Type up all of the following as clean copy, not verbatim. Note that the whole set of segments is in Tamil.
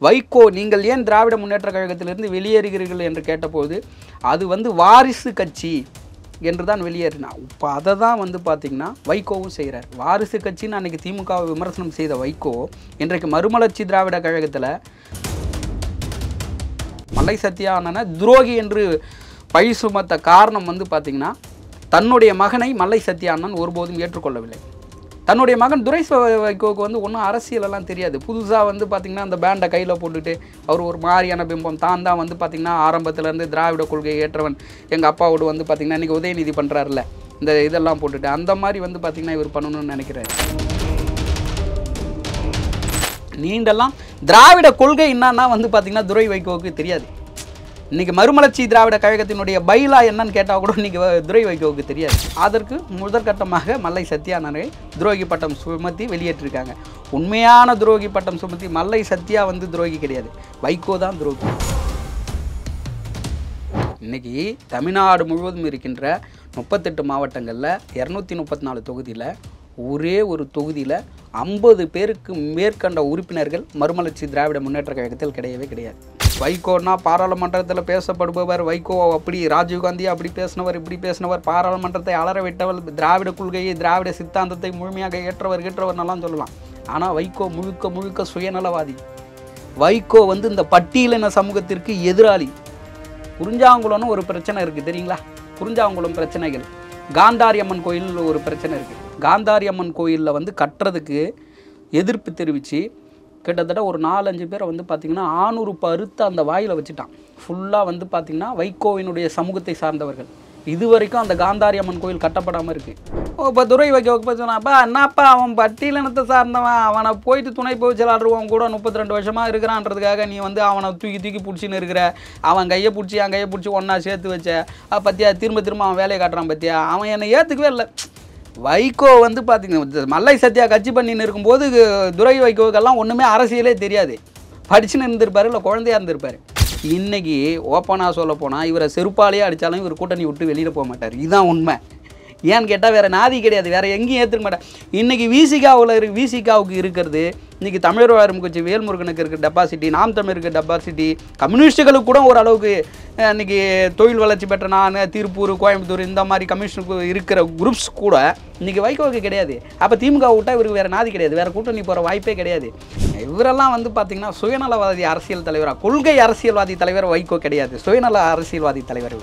வைகோ நீங்கள் ஏன் திராவிட முன்னேற்ற கழகத்திலிருந்து வெளியேறுகிறீர்கள் என்று கேட்டபோது அது வாரிசு கட்சி என்று தான் வெளியேறினார். இப்போ அதை தான் பார்த்திங்கன்னா வைகோவும் செய்கிறார். வாரிசு கட்சின்னு அன்றைக்கி திமுகவை விமர்சனம் செய்த வைகோ இன்றைக்கு மறுமலர்ச்சி திராவிட கழகத்தில் மல்லை சத்யானனை துரோகி என்று பழி சுமத்த காரணம் பார்த்திங்கன்னா தன்னுடைய மகனை மல்லை சத்யானன் ஒருபோதும் ஏற்றுக்கொள்ளவில்லை. தன்னுடைய மகன் துரை வைகோவுக்கு ஒன்றும் அரசியலெல்லாம் தெரியாது. புதுசாக பார்த்திங்கன்னா அந்த பேண்டை கையில் போட்டுட்டு அவர் ஒரு மாதிரியான பிம்பம் தான் பார்த்திங்கன்னா ஆரம்பத்துலேருந்து திராவிட கொள்கையை ஏற்றவன் எங்கள் அப்பாவோடு பார்த்திங்கன்னா இன்றைக்கி உதயநிதி பண்ணுறாருல இந்த இதெல்லாம் போட்டுட்டு அந்த மாதிரி பார்த்திங்கன்னா இவர் பண்ணணும்னு நினைக்கிறார். நீண்டெல்லாம் திராவிட கொள்கை என்னன்னா பார்த்திங்கன்னா துரை வைகோவுக்கு தெரியாது. இன்றைக்கி மறுமலர்ச்சி திராவிட கழகத்தினுடைய பைலா என்னன்னு கேட்டால் கூட இன்றைக்கி துரை வைகோவுக்கு தெரியாது. அதற்கு முதற்கட்டமாக மல்லை சத்யானனை துரோகி பட்டம் சுமத்தி வெளியேற்றிருக்காங்க. உண்மையான துரோகி பட்டம் சுமத்தி மல்லை சத்யா துரோகி கிடையாது, வைகோ தான் துரோகி. இன்றைக்கி தமிழ்நாடு முழுவதும் இருக்கின்ற 38 மாவட்டங்களில் 234 தொகுதியில் ஒரே ஒரு தொகுதியில் 50 பேருக்கு மேற்கண்ட உறுப்பினர்கள் மறுமலர்ச்சி திராவிட முன்னேற்ற கழகத்தில் கிடையவே கிடையாது. வைகோன்னா பாராளுமன்றத்தில் பேசப்படுபவர், வைகோ அப்படி ராஜீவ்காந்தி அப்படி பேசினவர் இப்படி பேசினவர், பாராளுமன்றத்தை அலற விட்டவர், திராவிட கொள்கையை திராவிட சித்தாந்தத்தை முழுமையாக ஏற்றவர்னெல்லாம் சொல்லலாம். ஆனால் வைகோ முழுக்க முழுக்க சுயநலவாதி. வைகோ இந்த பட்டியலின சமூகத்திற்கு எதிராளி. குறிஞ்சாங்குளம்னு ஒரு பிரச்சனை இருக்குது தெரியுங்களா? குறிஞ்சாங்குளம் பிரச்சனைகள், காந்தாரி அம்மன் கோயில் ஒரு பிரச்சனை இருக்குது. காந்தாரி அம்மன் கோயிலில் கட்டுறதுக்கு எதிர்ப்பு தெரிவித்து கிட்டத்தட்ட ஒரு 4-5 பேரை பார்த்திங்கன்னா ஆணூறு பருத்து அந்த வாயில் வச்சுட்டான். ஃபுல்லாக பார்த்திங்கன்னா வைகோவினுடைய சமூகத்தை சார்ந்தவர்கள். இது வரைக்கும் அந்த காந்தாரி அம்மன் கோயில் கட்டப்படாமல் இருக்குது. இப்போ துரை வைகோவுக்கு சொன்னாப்பா என்னப்பா அவன் பட்டியலினத்தை சார்ந்தவன், அவனை போயிட்டு துணை போய்ச்சலாடுறவன் கூட 32 வருஷமாக இருக்கிறான்றதுக்காக நீ அவனை தூக்கி பிடிச்சின்னு இருக்கிற, அவன் கையை பிடிச்சி என் கையை பிடிச்சி ஒன்றா சேர்த்து வச்ச பற்றியா, திரும்ப அவன் வேலையை காட்டுறான் பற்றியா, அவன் என்னை ஏற்றுக்கவே இல்லை. வைகோ பார்த்திங்கன்னா மல்லை சத்யா கட்சி பண்ணின்னு இருக்கும்போது துரை வைகோவுக்கெல்லாம் ஒன்றுமே அரசியலே தெரியாது. படிச்சுன்னு இருந்திருப்பார், இல்லை குழந்தையாக இருந்திருப்பார். இன்றைக்கி ஓப்பனாக சொல்ல போனால் இவரை செருப்பாலேயே அடித்தாலும் இவர் கூட்டணி விட்டு வெளியில் போக மாட்டார். இதுதான் உண்மை. ஏன்னு கேட்டால் வேறு நாதி கிடையாது, வேறு எங்கேயும் ஏற்றுக்க மாட்டார். இன்றைக்கி விசிகாவுக்கு இருக்கிறது இன்றைக்கி தமிழர் வாரம் கட்சி வேல்முருகனுக்கு இருக்கிற டெபாசிட்டி, நாம் தமிழருக்கு டெபாசிட்டி, கம்யூனிஸ்ட்டுகளுக்கு கூட ஓரளவுக்கு இன்றைக்கி தொழில் வளர்ச்சி பெற்ற நான் திருப்பூர் கோயம்புத்தூர் இந்த மாதிரி கம்யூனிஸ்டுக்கு இருக்கிற குரூப்ஸ் கூட இன்றைக்கி வைகோவுக்கு கிடையாது. அப்போ திமுக விட்டால் இவருக்கு வேறு நாதி கிடையாது, வேறு கூட்டணி போகிற வாய்ப்பே கிடையாது. இவரெல்லாம் பார்த்திங்கன்னா சுயநலவாதி அரசியல் தலைவராக, கொள்கை அரசியல்வாதி தலைவர் வைகோ கிடையாது, சுயநல அரசியல்வாதி தலைவர்.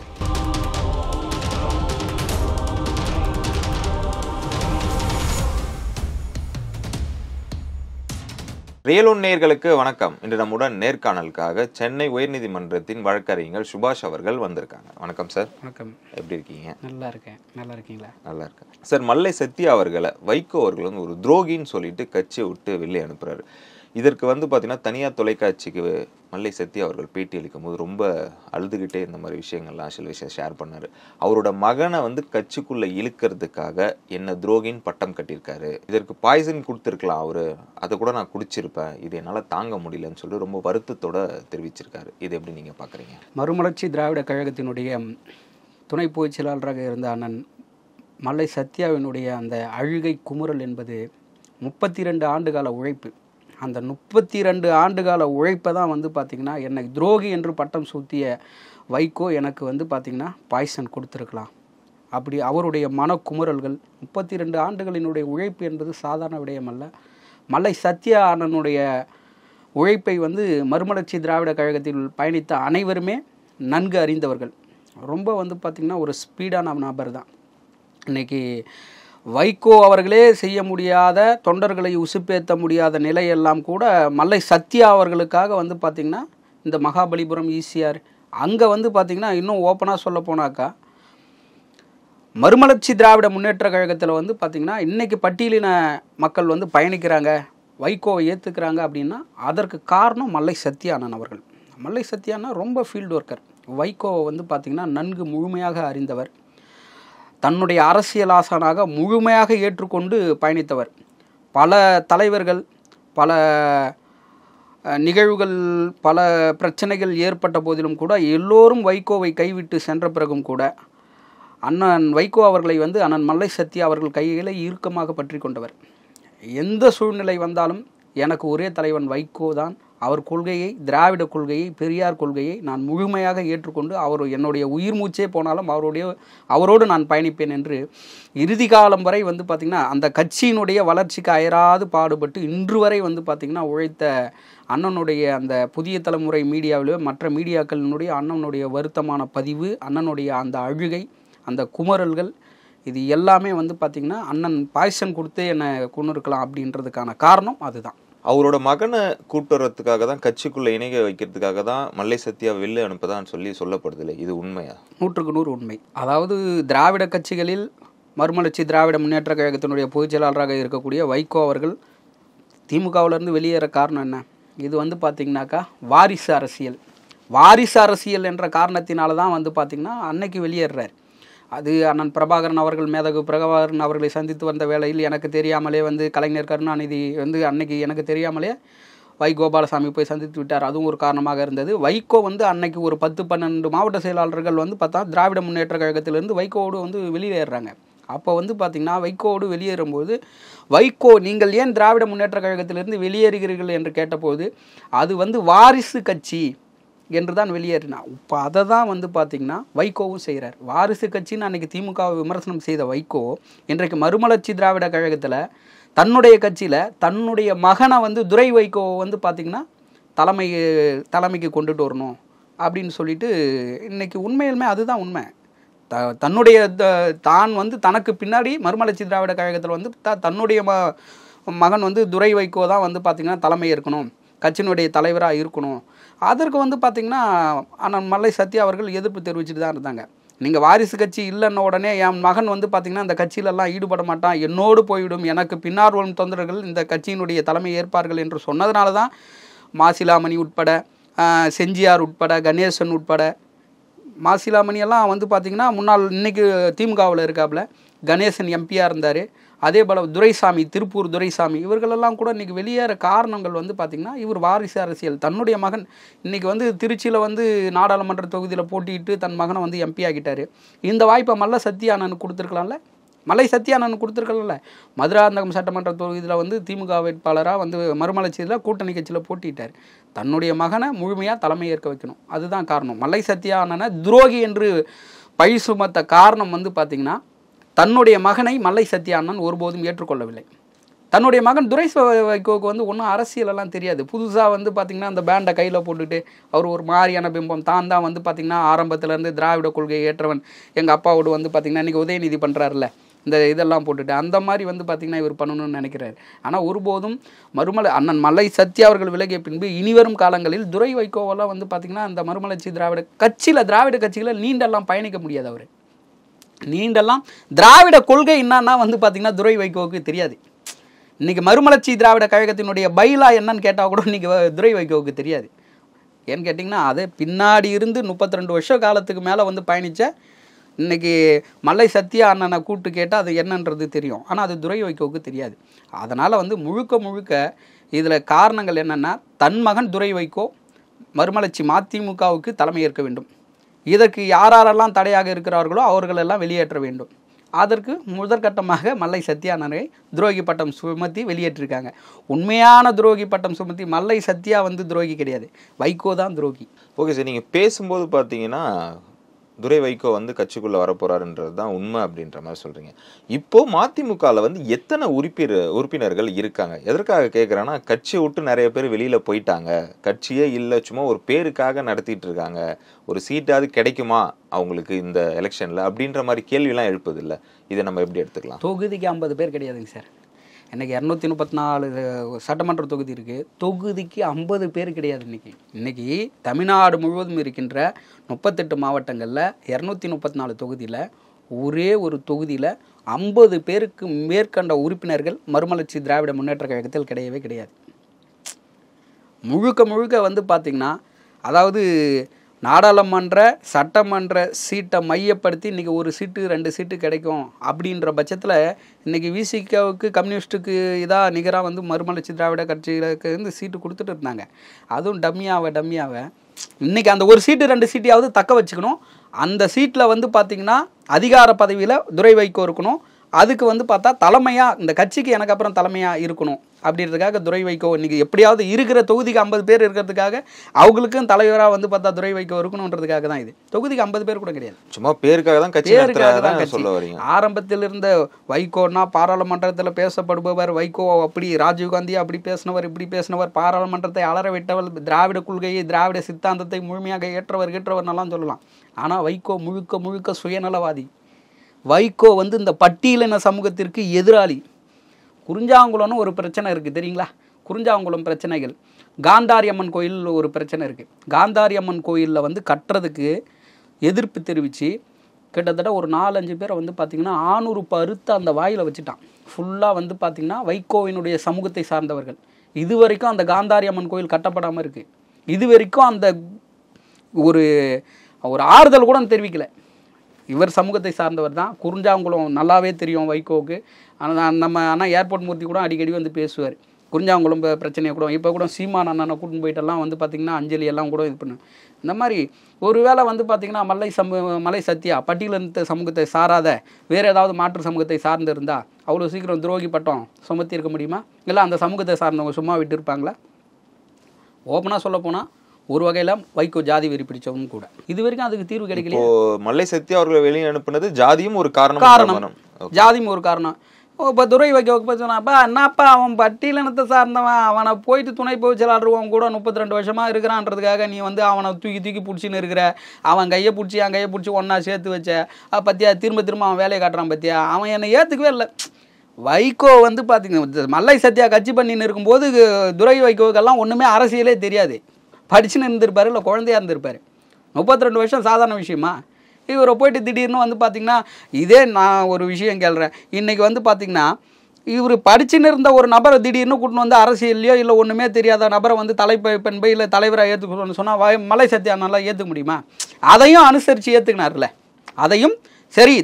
ரியல் நேயர்களுக்கு வணக்கம். இன்று நம்முடன் நேர்காணலுக்காக சென்னை உயர்நீதிமன்றத்தின் வழக்கறிஞர் சுபாஷ் அவர்கள் வந்திருக்காங்க. வணக்கம் சார். வணக்கம். எப்படி இருக்கீங்க? நல்லா இருக்கேன். நல்லா இருக்கீங்களா? நல்லா இருக்கேன் சார். மல்லை சத்யா அவர்களை வைகோ அவர்கள் ஒரு துரோகின்னு சொல்லிட்டு கட்சியை விட்டு வெளியே அனுப்புறாரு. இதற்கு பார்த்தீங்கன்னா தனியார் தொலைக்காட்சிக்கு மல்லை சத்யா அவர்கள் பேட்டி அளிக்கும் போது ரொம்ப அழுதுகிட்டே இந்த மாதிரி விஷயங்கள்லாம் சில விஷயம் ஷேர் பண்ணார். அவரோட மகனை கட்சிக்குள்ளே இழுக்கிறதுக்காக என்ன துரோகின்னு பட்டம் கட்டியிருக்காரு, இதற்கு பாய்சன் கொடுத்துருக்கலாம் அவர், அதை கூட நான் குடிச்சிருப்பேன், இது என்னால் தாங்க முடியலன்னு சொல்லி ரொம்ப வருத்தத்தோட தெரிவிச்சிருக்காரு. இது எப்படி நீங்கள் பார்க்குறீங்க? மறுமலர்ச்சி திராவிட கழகத்தினுடைய துணை பொதுச் செயலாளராக இருந்த அண்ணன் மல்லை சத்யாவினுடைய அந்த அழுகை குமுறல் என்பது 32 ஆண்டுகால உழைப்பு. அந்த 32 ஆண்டுகால உழைப்பை தான் பார்த்திங்கன்னா என்னை துரோகி என்று பட்டம் சூட்டிய வைகோ எனக்கு பார்த்திங்கன்னா பாய்சன் கொடுத்துருக்கலாம். அப்படி அவருடைய மனக்குமுறல்கள் 32 ஆண்டுகளினுடைய உழைப்பு என்பது சாதாரண விடயமல்ல. மல்லை சத்யா அண்ணனுடைய உழைப்பை மறுமலர்ச்சி திராவிட கழகத்தில் பயணித்த அனைவருமே நன்கு அறிந்தவர்கள். ரொம்ப பார்த்திங்கன்னா ஒரு ஸ்பீடான நபர் தான். இன்றைக்கி வைகோ அவர்களே செய்ய முடியாத, தொண்டர்களை உசுப்பேற்ற முடியாத நிலையெல்லாம் கூட மல்லை சத்யா அவர்களுக்காக பார்த்திங்கன்னா இந்த மகாபலிபுரம் ஈசிஆர் அங்கே பார்த்திங்கன்னா இன்னும் ஓப்பனாக சொல்ல போனாக்கா மறுமலர்ச்சி திராவிட முன்னேற்ற கழகத்தில் பார்த்திங்கன்னா இன்றைக்கி பட்டியலின மக்கள் பயணிக்கிறாங்க, வைகோவை ஏற்றுக்கிறாங்க அப்படின்னா அதற்கு காரணம் மல்லை சத்யானன் அவர்கள். மல்லை சத்யானா ரொம்ப ஃபீல்டு ஒர்க்கர். வைகோவை பார்த்திங்கன்னா நன்கு முழுமையாக அறிந்தவர், தன்னுடைய அரசியல் ஆசானாக முழுமையாக ஏற்றுக்கொண்டு பயணித்தவர். பல தலைவர்கள், பல நிகழ்வுகள், பல பிரச்சனைகள் ஏற்பட்ட போதிலும் கூட எல்லோரும் வைகோவை கைவிட்டு சென்ற பிறகும் கூட அண்ணன் வைகோ அவர்களை அண்ணன் மல்லை சத்யா அவர்கள் கைகளை இறுக்கமாக பற்றி கொண்டவர். எந்த சூழ்நிலை வந்தாலும் எனக்கு ஒரே தலைவன் வைகோ தான் அவர் கொள்கையை, திராவிட கொள்கையை, பெரியார் கொள்கையை நான் முழுமையாக ஏற்றுக்கொண்டு அவர் என்னுடைய உயிர் மூச்சே போனாலும் அவரோடு நான் பயணிப்பேன் என்று இறுதி காலம் வரை வந்து பார்த்திங்கன்னா அந்த கட்சியினுடைய வளர்ச்சிக்கு அயராது பாடுபட்டு இன்று வரை வந்து பார்த்திங்கன்னா உழைத்த அண்ணனுடைய அந்த புதிய தலைமுறை மீடியாவிலோ மற்ற மீடியாக்களினுடைய அண்ணனுடைய வருத்தமான பதிவு, அண்ணனுடைய அந்த அழுகை, அந்த குமரல்கள், இது எல்லாமே வந்து பார்த்திங்கன்னா அண்ணன் பாய்சன் கொடுத்து என்னை கொண்டு இருக்கலாம் அப்படின்றதுக்கான காரணம் அதுதான். அவரோட மகனை கூட்டு வர்றதுக்காக தான், கட்சிக்குள்ளே இணைக வைக்கிறதுக்காக தான் மல்லை சத்யா வெளில அனுப்பதான் சொல்லப்படுதில்லை, இது உண்மையா? 100க்கு 100 உண்மை. அதாவது திராவிட கட்சிகளில் மறுமலர்ச்சி திராவிட முன்னேற்ற கழகத்தினுடைய பொதுச் செயலாளராக இருக்கக்கூடிய வைகோ அவர்கள் திமுகவிலேருந்து வெளியேற காரணம் என்ன? இது வந்து பார்த்திங்கனாக்கா வாரிசு அரசியல். வாரிசு அரசியல் என்ற காரணத்தினால தான் வந்து பார்த்திங்கன்னா அன்னைக்கு வெளியேறார். அது அண்ணன் பிரபாகரன் அவர்கள், மேதகு பிரபாகரன் அவர்களை சந்தித்து வந்த வேளையில் எனக்கு தெரியாமலே வந்து கலைஞர் கருணாநிதி வந்து அன்னைக்கு எனக்கு தெரியாமலே வை கோபாலசாமி போய் சந்தித்து விட்டார். அதுவும் ஒரு காரணமாக இருந்தது. வைகோ வந்து அன்னைக்கு ஒரு 10-12 மாவட்ட செயலாளர்கள் வந்து பார்த்தா திராவிட முன்னேற்ற கழகத்திலிருந்து வைகோவோடு வந்து வெளியேறாங்க. அப்போ வந்து பார்த்திங்கன்னா வைகோவோடு வெளியேறும்போது வைகோ நீங்கள் ஏன் திராவிட முன்னேற்ற கழகத்திலிருந்து வெளியேறுகிறீர்கள் என்று கேட்டபோது அது வந்து வாரிசு கட்சி என்று தான் வெளியேறினா. இப்போ அதை தான் வந்து பார்த்திங்கன்னா வைகோவும் செய்கிறார். வாரிசு கட்சின்னு அன்றைக்கி திமுகவை விமர்சனம் செய்த வைகோ இன்றைக்கு மறுமலர்ச்சி திராவிட கழகத்தில் தன்னுடைய கட்சியில் தன்னுடைய மகனை வந்து துரை வைகோவை வந்து பார்த்திங்கன்னா தலைமைக்கு கொண்டுட்டு வரணும் அப்படின்னு சொல்லிட்டு இன்றைக்கி உண்மையிலுமே அதுதான் உண்மை. தன்னுடைய தான் வந்து தனக்கு பின்னாடி மறுமலர்ச்சி திராவிட கழகத்தில் வந்து தன்னுடைய மகன் வந்து துரை வைகோ தான் வந்து பார்த்திங்கன்னா தலைமை இருக்கணும், கட்சியினுடைய தலைவராக இருக்கணும். அதற்கு வந்து பார்த்திங்கன்னா அண்ணன் மல்லை சத்யா அவர்கள் எதிர்ப்பு தெரிவிச்சுட்டு தான் இருந்தாங்க. நீங்கள் வாரிசு கட்சி இல்லைன்ன உடனே என் மகன் வந்து பார்த்திங்கன்னா அந்த கட்சியிலெல்லாம் ஈடுபட மாட்டான், என்னோடு போய்விடும், எனக்கு பின்னார் வரும் தொண்டர்கள் இந்த கட்சியினுடைய தலைமை ஏற்பார்கள் என்று சொன்னதுனால தான் மாசிலாமணி உட்பட, செஞ்சியார் உட்பட, கணேசன் உட்பட, மாசிலாமணியெல்லாம் வந்து பார்த்திங்கன்னா முன்னாள் இன்றைக்கி திமுகவில் இருக்காப்புல கணேசன் எம்பியாக இருந்தார். அதே போல் துரைசாமி, திருப்பூர் துரைசாமி, இவர்களெல்லாம் கூட இன்றைக்கி வெளியேற காரணங்கள் வந்து பார்த்திங்கன்னா இவர் வாரிசு அரசியல். தன்னுடைய மகன் இன்றைக்கி வந்து திருச்சியில் வந்து நாடாளுமன்ற தொகுதியில் போட்டிட்டு தன் மகனை வந்து எம்பி ஆகிட்டார். இந்த வாய்ப்பை மல்லை சத்யானனுக்கு கொடுத்துருக்கலாம்ல, மல்லை சத்யானனுக்கு கொடுத்துருக்கலாம்ல. மதுராந்தகம் சட்டமன்ற தொகுதியில் வந்து திமுக வேட்பாளராக வந்து மறுமலர்ச்சியில் கூட்டணி கட்சியில் போட்டிட்டார். தன்னுடைய மகனை முழுமையாக தலைமை ஏற்க வைக்கணும், அதுதான் காரணம். மல்லை சத்யானனை துரோகி என்று பழி சுமத்த காரணம் வந்து பார்த்திங்கன்னா தன்னுடைய மகனை மல்லை சத்யானன் ஒருபோதும் ஏற்றுக்கொள்ளவில்லை. தன்னுடைய மகன் துரை வைகோவுக்கு வந்து ஒன்றும் அரசியலெல்லாம் தெரியாது. புதுசாக வந்து பார்த்திங்கன்னா அந்த பேண்டை கையில் போட்டுட்டு அவர் ஒரு மாதிரியான பிம்பம் தான் வந்து பார்த்திங்கன்னா ஆரம்பத்துலேருந்து திராவிட கொள்கையை ஏற்றவன், எங்கள் அப்பாவோடு வந்து பார்த்திங்கன்னா இன்றைக்கி உதயநிதி பண்ணுறாருல இந்த இதெல்லாம் போட்டுட்டு அந்த மாதிரி வந்து பார்த்திங்கன்னா இவர் பண்ணணும்னு நினைக்கிறார். ஆனால் ஒருபோதும் அண்ணன் மல்லை சத்யா அவர்கள் விலகிய பின்பு இனிவரும் காலங்களில் துரை வைகோவெல்லாம் வந்து பார்த்திங்கன்னா அந்த மறுமலர்ச்சி திராவிட கட்சியில் நீண்டெல்லாம் பயணிக்க முடியாது. அவர் நீண்டெல்லாம் திராவிட கொள்கை என்னன்னா வந்து பார்த்திங்கன்னா துரை வைகோவுக்கு தெரியாது. இன்றைக்கி மறுமலர்ச்சி திராவிட கழகத்தினுடைய பைலா என்னன்னு கேட்டால் கூட இன்றைக்கி துரை வைகோவுக்கு தெரியாது. ஏன்னு கேட்டிங்கன்னா அது பின்னாடி இருந்து 32 வருஷ காலத்துக்கு மேலே வந்து பயணித்த இன்றைக்கி மல்லை சத்யா அண்ணனை கூப்பிட்டு கேட்டால் அது என்னன்றது தெரியும். ஆனால் அது துரை வைகோவுக்கு தெரியாது. அதனால் வந்து முழுக்க இதில் காரணங்கள் என்னென்னா தன் மகன் துரை வைகோ மறுமலர்ச்சி மதிமுகவுக்கு தலைமை ஏற்க வேண்டும். இதற்கு யாரெல்லாம் தடையாக இருக்கிறார்களோ அவர்களெல்லாம் வெளியேற்ற வேண்டும். அதற்கு முதற்கட்டமாக மல்லை சத்யானனை துரோகி பட்டம் சுமத்தி வெளியேற்றிருக்காங்க. உண்மையான துரோகி பட்டம் சுமத்தி மல்லை சத்யா வந்து துரோகி கிடையாது, வைகோ தான் துரோகி. ஓகே சார், நீங்கள் பேசும்போது பார்த்தீங்கன்னா துரை வைகோ வந்து கட்சிக்குள்ளே வரப்போறாருன்றது தான் உண்மை அப்படின்ற மாதிரி சொல்கிறீங்க. இப்போது மதிமுகவில் வந்து எத்தனை உறுப்பினர்கள் இருக்காங்க? எதற்காக கேட்குறேன்னா, கட்சியை விட்டு நிறைய பேர் வெளியில் போயிட்டாங்க, கட்சியே இல்லை, சும்மா ஒரு பேருக்காக நடத்திட்டு இருக்காங்க, ஒரு சீட்டாவது கிடைக்குமா அவங்களுக்கு இந்த எலெக்ஷனில் அப்படின்ற மாதிரி கேள்வியெல்லாம் எழுப்புது இல்லை, இதை நம்ம எப்படி எடுத்துக்கலாம்? தொகுதிக்கு 50 பேர் கிடையாதுங்க சார். இன்றைக்கி 234 சட்டமன்ற தொகுதி இருக்குது, தொகுதிக்கு 50 பேர் கிடையாது. இன்றைக்கி தமிழ்நாடு முழுவதும் இருக்கின்ற 38 மாவட்டங்களில் 234 தொகுதியில் ஒரே ஒரு தொகுதியில் 50 பேருக்கு மேற்கண்ட உறுப்பினர்கள் மறுமலர்ச்சி திராவிட முன்னேற்ற கழகத்தில் கிடையவே கிடையாது. முழுக்க வந்து பார்த்திங்கன்னா அதாவது நாடாளுமன்ற சட்டமன்ற சீட்டை மையப்படுத்தி இன்றைக்கி ஒரு சீட்டு 2 சீட்டு கிடைக்கும் அப்படின்ற பட்சத்தில் இன்றைக்கி விசிகாவுக்கு கம்யூனிஸ்ட்டுக்கு இதாக நிகராக வந்து மறுமலர்ச்சி திராவிட கட்சிகளுக்கு வந்து சீட்டு கொடுத்துட்டு இருந்தாங்க. அதுவும் டம்மியாவை இன்றைக்கி அந்த ஒரு சீட்டு 2 சீட்டையாவது தக்க வச்சுக்கணும். அந்த சீட்டில் வந்து பார்த்திங்கன்னா அதிகார பதவியில் துரை வைகோ இருக்கணும். அதுக்கு வந்து பார்த்தா தலைமையாக இந்த கட்சிக்கு எனக்கு அப்புறம் தலைமையாக இருக்கணும் அப்படின்றதுக்காக துரை வைகோ இன்றைக்கி எப்படியாவது இருக்கிற தொகுதிக்கு 50 பேர் இருக்கிறதுக்காக அவங்களுக்கும் தலைவராக வந்து பார்த்தா துரை வைகோ இருக்கணுன்றதுக்காக தான் இது. தொகுதிக்கு 50 பேர் கூட கிடையாது, சும்மா பேருக்காக தான் கட்சி சொல்ல வரீங்க. ஆரம்பத்தில் இருந்த வைகோன்னா பாராளுமன்றத்தில் பேசப்படுபவர், வைகோ அப்படி ராஜீவ்காந்தி அப்படி பேசினவர் இப்படி பேசினவர், பாராளுமன்றத்தை அலற விட்டவர், திராவிட கொள்கையை திராவிட சித்தாந்தத்தை முழுமையாக ஏற்றவர்னெல்லாம் சொல்லலாம். ஆனால் வைகோ முழுக்க முழுக்க சுயநலவாதி. வைகோ வந்து இந்த பட்டியலின சமூகத்திற்கு எதிராளி. குறிஞ்சாங்குளம்னு ஒரு பிரச்சனை இருக்குது தெரியுங்களா? குறிஞ்சாங்குளம் பிரச்சனைகள், காந்தாரி அம்மன் கோயில் ஒரு பிரச்சனை இருக்குது. காந்தாரி அம்மன் கோயிலில் வந்து கட்டுறதுக்கு எதிர்ப்பு தெரிவித்து கிட்டத்தட்ட ஒரு 4-5 பேரை வந்து பார்த்திங்கன்னா 600 பருத்து அந்த வாயில் வச்சுட்டான். ஃபுல்லாக வந்து பார்த்திங்கன்னா வைகோவினுடைய சமூகத்தை சார்ந்தவர்கள். இது வரைக்கும் அந்த காந்தாரி அம்மன் கோயில் கட்டப்படாமல் இருக்குது. இது வரைக்கும் அந்த ஒரு ஆறுதல் கூட தெரிவிக்கலை. இவர் சமூகத்தை சார்ந்தவர் தான். குறிஞ்சாங்குளம் நல்லாவே தெரியும் வைகோவுக்கு. ஆனால் நம்ம ஆனால் ஏர்போர்ட் மூர்த்தி கூட அடிக்கடி வந்து பேசுவார் குறிஞ்சாங்குளம் பிரச்சனையை கூட. இப்போ கூட சீமான் அண்ணனை கூட்டின்னு போயிட்டெல்லாம் வந்து பார்த்திங்கன்னா அஞ்சலி எல்லாம் கூட இது பண்ணு. இந்த மாதிரி ஒரு வேளை வந்து பார்த்திங்கன்னா மலை சத்யா பட்டியலின சமூகத்தை சாராத வேறு ஏதாவது மாற்று சமூகத்தை சார்ந்து இருந்தால் அவ்வளோ சீக்கிரம் துரோகி பட்டம் சுமத்தி இருக்க முடியுமா? இல்லை அந்த சமூகத்தை சார்ந்தவங்க சும்மா விட்டு இருப்பாங்களா? ஓப்பனாக சொல்ல போனால் ஒரு வகையில் வைகோ ஜாதி வெறி பிடிச்சவங்க கூட. இது வரைக்கும் அதுக்கு தீர்வு கிடைக்கல. மல்லை சத்யா அவர்களை வெளியே அனுப்புனது ஜாதியும் ஒரு காரணம். ஜாதியும் ஒரு காரணம். இப்போ துரை வைகோவுக்கு சொன்னாப்பா என்னப்பா அவன் பட்டியலினத்தை சார்ந்தவன், அவனை போயிட்டு துணை போய்ச்சலாடுறவன் கூட 32 வருஷமாக இருக்கிறான்றதுக்காக நீ வந்து அவனை தூக்கி பிடிச்சின்னு இருக்கிற. அவன் கையை பிடிச்சி என் கையை பிடிச்சி ஒன்றா சேர்த்து வச்ச பற்றியா, திரும்ப அவன் வேலையை காட்டுறான் பற்றியா, அவன் என்னை ஏற்றுக்கவே இல்லை. வைகோ வந்து பார்த்திங்கன்னா மல்லை சத்யா கட்சி பண்ணின்னு இருக்கும்போது துரை வைகோவுக்கெல்லாம் ஒன்றுமே அரசியலே தெரியாது. படிச்சுன்னு இருந்திருப்பார், இல்லை குழந்தையாக இருந்திருப்பார். 32 வருஷம் சாதாரண விஷயமா? இவரை போயிட்டு திடீர்னு வந்து பார்த்திங்கன்னா இதே நான் ஒரு விஷயம் கேள்றேன். இன்றைக்கி வந்து பார்த்திங்கன்னா இவர் படிச்சுன்னு இருந்த ஒரு நபரை திடீர்னு கூட்டின்னு வந்து அரசியல்லையோ இல்லை ஒன்றுமே தெரியாத நபரை வந்து தலைப்பை இல்லை தலைவராக ஏற்றுக்கணும்னு சொன்னால் மலை சத்யா நல்லா ஏற்றுக்க முடியுமா? அதையும் அனுசரித்து ஏற்றுக்கினார்ல. அதையும் சரி,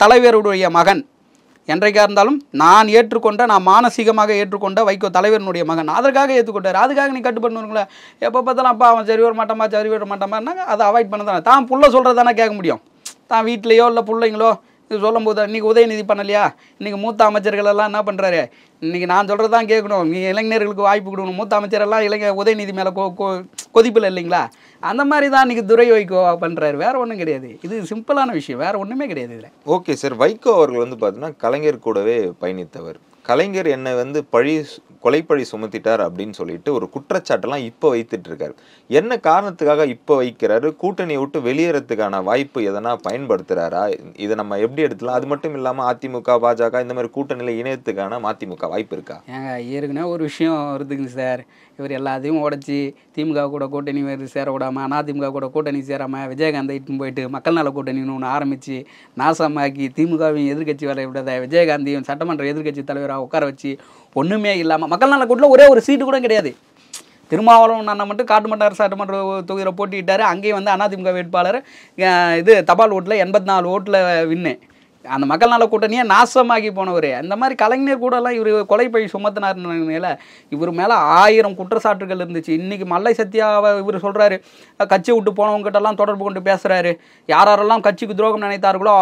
தலைவருடைய மகன் என்றைக்காக இருந்தாலும் நான் மானசீகமாக ஏற்றுக்கொண்ட வைகோ தலைவனுடைய மகன், அதற்காக ஏற்றுக்கொண்டார். அதுக்காக நீ கட்டுப்படுங்களே எப்போ பார்த்தாலும் அப்பா அவன் சரி வர மாட்டாமான்னா அதை அவாய்ட் பண்ண தானே. தான் புள்ள சொல்கிறது தானே கேட்க முடியும். தான் வீட்லையோ இல்லை பிள்ளைங்களோ இது சொல்லும் போது இன்றைக்கி உதயநிதி பண்ணலையா, இன்றைக்கி மூத்த அமைச்சர்கள் எல்லாம் என்ன பண்ணுறாரு, இன்றைக்கி நான் சொல்கிறது தான் கேட்கணும், நீ இளைஞர்களுக்கு வாய்ப்பு கொடுக்கணும். மூத்த அமைச்சரெல்லாம் உதயநிதி மேலே கொதிப்பில் இல்லைங்களா? அந்த மாதிரி தான் இன்றைக்கி துரை வைகோ பண்ணுறாரு. வேறு ஒன்றும் கிடையாது. இது சிம்பிளான விஷயம், வேறு ஒன்றுமே கிடையாது இதில். ஓகே சார், வைகோ அவர்கள் வந்து பார்த்தீங்கன்னா கலைஞர் கூடவே பயணித்தவர். கலைஞர் என்னை வந்து கொலைப்பழி சுமத்திட்டார் அப்படின்னு சொல்லிட்டு ஒரு குற்றச்சாட்டெல்லாம் இப்போ வைத்துட்டு இருக்காரு. என்ன காரணத்துக்காக இப்போ வைக்கிறாரு? கூட்டணியை விட்டு வெளியேறதுக்கான வாய்ப்பு எதனா பயன்படுத்துறாரா? இதை நம்ம எப்படி எடுத்துலாம்? அது மட்டும் இல்லாமல் அதிமுக பாஜக இந்த மாதிரி கூட்டணியில் இணையத்துக்கான மதிமுக வாய்ப்பு இருக்கா? ஏங்க ஏற்கனவே ஒரு விஷயம் வருதுங்க சார். இவர் எல்லாத்தையும் உடச்சி திமுக கூட கூட்டணி சேர விடாமல், அதிமுக கூட கூட்டணி சேராமல், விஜயகாந்தை இட்டுன்னு போயிட்டு மக்கள் நல கூட்டணின்னு ஒன்று ஆரம்பித்து நாசமாக்கி திமுகவையும் எதிர்கட்சி வர விடாத விஜயகாந்தியும் சட்டமன்ற எதிர்கட்சி தலைவராக உட்கார வச்சு ஒன்றுமே இல்லாமல் மக்கள் நல கூட்டில் ஒரே ஒரு சீட்டு கூட கிடையாது. திருமாவளவன் அண்ணன் மட்டும் காட்டுமன்னார் சட்டமன்ற தொகுதியில் போட்டிக்கிட்டார். அங்கேயும் வந்து அதிமுக வேட்பாளர் தபால் ஓட்டில் 84 ஓட்டில் வின்னு. அந்த மக்கள் நல கூட்டணியை நாசமாகி போனவர். அந்த மாதிரி கலைஞர் கூடலாம் இவர் கொலைப்பழி சுமத்தினார்னால இவர் மேலே 1000 குற்றச்சாட்டுகள் இருந்துச்சு. இன்றைக்கி மல்லை சத்யாவை இவர் சொல்கிறாரு, கட்சி விட்டு போனவங்ககிட்டலாம் தொடர்பு கொண்டு பேசுகிறாரு. யாரெல்லாம் கட்சிக்கு துரோகம் நினைத்தார்களோ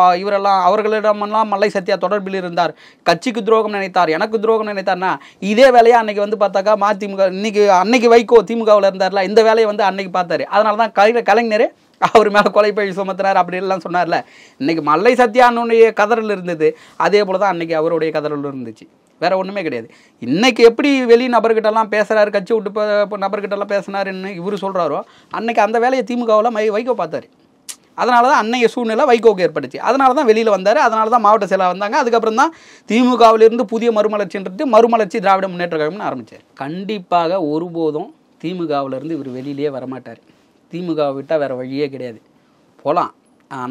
அவர்களிடமெல்லாம் மல்லை சத்யா தொடர்பில் இருந்தார். கட்சிக்கு துரோகம் நினைத்தார், எனக்கு துரோகம் நினைத்தார்னா இதே வேலையை அன்றைக்கி வந்து பார்த்தாக்கா மதிமுக அன்னைக்கு வைகோ திமுகவில் இருந்தார்ல, இந்த வேலையை வந்து அன்னைக்கு பார்த்தாரு. அதனால தான் கலைஞர் அவர் மேலே கொலைப்பழி சுமத்தினார் அப்படின்லாம் சொன்னார்ல. இன்றைக்கி மல்லை சத்யானுடைய கதறல் இருந்தது, அதே போல் தான் அன்றைக்கி அவருடைய கதறல் இருந்துச்சு. வேறு ஒன்றுமே கிடையாது. இன்றைக்கி எப்படி வெளி நபர்கிட்டலாம் பேசுகிறாரு, கட்சி விட்டு இப்போ நபர்கிட்டலாம் பேசினாருன்னு இவர் சொல்கிறாரோ, அன்றைக்கி அந்த வேலையை திமுகவில் வைகோ பார்த்தாரு. அதனால தான் அன்னைய சூழ்நிலை வைகோவுக்கு ஏற்பட்டுச்சு. அதனால தான் வெளியில் வந்தார். அதனால தான் மாவட்ட செயலாளர் வந்தாங்க. அதுக்கப்புறம் தான் திமுகவிலிருந்து புதிய மறுமலர்ச்சி திராவிட முன்னேற்ற கழகம்னு ஆரம்பித்தார். கண்டிப்பாக ஒருபோதும் திமுகவிலேருந்து இவர் வெளியிலே வரமாட்டார். திமுகவை விட்டால் வேறு வழியே கிடையாது. போகலாம்,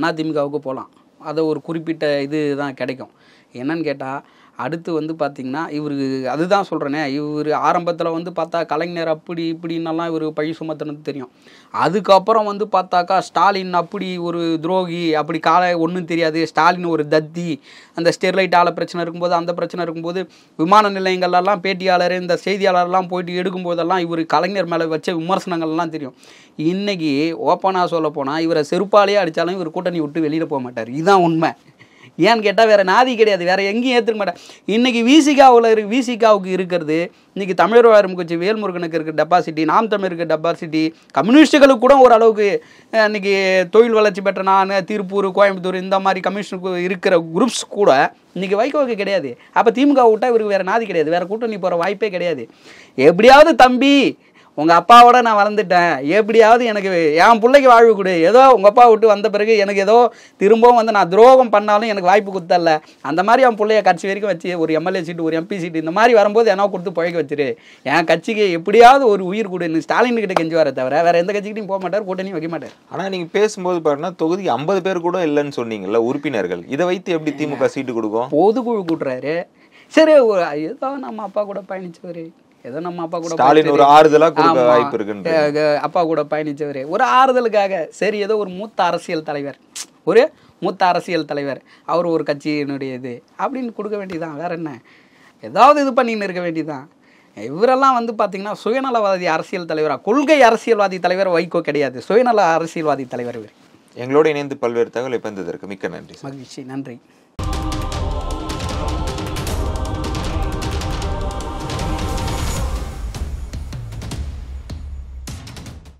அதிமுகவுக்கு போகலாம், அதை ஒரு குறிப்பிட்ட இது தான் கிடைக்கும். என்னன்னு கேட்டால் அடுத்து வந்து பார்த்திங்கன்னா இவருக்கு அதுதான் சொல்கிறேனே, இவர் ஆரம்பத்தில் வந்து பார்த்தா கலைஞர் அப்படி இப்படின்னெல்லாம் இவர் பழி சுமத்துனது தெரியும். அதுக்கப்புறம் வந்து பார்த்தாக்கா ஸ்டாலின் அப்படி ஒரு துரோகி, அப்படி ஒன்றும் தெரியாது, ஸ்டாலின் ஒரு தத்தி, அந்த ஸ்டெர்லைட் ஆலை பிரச்சனை இருக்கும்போது அந்த பிரச்சனை இருக்கும்போது விமான நிலையங்கள்லாம் பேட்டியாளர் இந்த செய்தியாளர்லாம் போயிட்டு எடுக்கும்போதெல்லாம் இவர் கலைஞர் மேலே வச்ச விமர்சனங்கள்லாம் தெரியும். இன்றைக்கி ஓப்பனாக சொல்ல போனால் இவரை செருப்பாலேயே அடித்தாலும் இவர் கூட்டணி விட்டு வெளியில் போக மாட்டார். இதுதான் உண்மை. ஏன்னு கேட்டால் வேறு நாதி கிடையாது, வேறு எங்கேயும் ஏற்றுக்க மாட்டேன். இன்றைக்கி விசிகாவுக்கு இருக்கிறது, இன்றைக்கி தமிழர் வாரம் கட்சி வேல்முருகனுக்கு இருக்கிற டெபாசிட்டி, நாம் தமிழருக்கு டெபாசிட்டி, கம்யூனிஸ்ட்டுகளுக்கு கூட ஓரளவுக்கு இன்றைக்கி தொழில் வளர்ச்சி பெற்ற நான், திருப்பூர், கோயம்புத்தூர் இந்த மாதிரி கம்யூனிஸ்டுக்கு இருக்கிற குரூப்ஸ் கூட இன்றைக்கி வைகோவுக்கு கிடையாது. அப்போ திமுக விட்டால் இவருக்கு வேறு நாதி கிடையாது, வேறு கூட்டணி போகிற வாய்ப்பே கிடையாது. எப்படியாவது தம்பி உங்கள் அப்பாவோட நான் வளர்ந்துட்டேன், எப்படியாவது எனக்கு என் பிள்ளைக்கு வாழ்வு கொடு, ஏதோ உங்கள் அப்பா விட்டு வந்த பிறகு எனக்கு ஏதோ திரும்பவும் வந்து நான் துரோகம் பண்ணாலும் எனக்கு வாய்ப்பு கொடுத்தல, அந்த மாதிரி என் பிள்ளைய கட்சி வரைக்கும் வச்சு ஒரு எம்எல்ஏ சீட்டு ஒரு எம்பி சீட்டு இந்த மாதிரி வரும்போது என்ன கொடுத்து பழக்க வச்சிரு, என் கட்சிக்கு எப்படியாவது ஒரு உயிர் கொடு. ஸ்டாலின் கிட்ட கெஞ்சி வர தவிர வேறு எந்த கட்சிக்கிட்டையும் போக மாட்டார், கூட்டணியும் வைக்க மாட்டார். ஆனால் நீங்கள் பேசும்போது பாருன்னா தொகுதி 50 பேர் கூட இல்லைன்னு சொன்னீங்கல்ல உறுப்பினர்கள், இதை வைத்து எப்படி திமுக சீட்டு கொடுக்கும்? பொதுக்குழு கூட்டுறாரு, சரி ஏதோ நம்ம அப்பா கூட பயணிச்சவர், ஏதோ நம்ம அப்பா கூட ஸ்டாலின் ஒரு ஆறுதலா கொடுக்க வாய்ப்பு இருக்கு, அப்பா கூட பயணிச்சவர் ஒரு ஆறுதலுக்காக, சரி ஏதோ ஒரு மூத்த அரசியல் தலைவர் அவர் ஒரு கட்சியினுடைய இது அப்படின்னு கொடுக்க வேண்டியதான், வேற என்ன ஏதாவது இது பண்ணின்னு இருக்க வேண்டியதான். இவரெல்லாம் வந்து பார்த்தீங்கன்னா சுயநலவாதி அரசியல் தலைவராக, கொள்கை அரசியல்வாதி தலைவர் வைகோ கிடையாது, சுயநல அரசியல்வாதி தலைவர் இவர். எங்களோட இணைந்து பல்வேறு தகவலை பந்ததற்கு மிக்க நன்றி. மகிழ்ச்சி, நன்றி.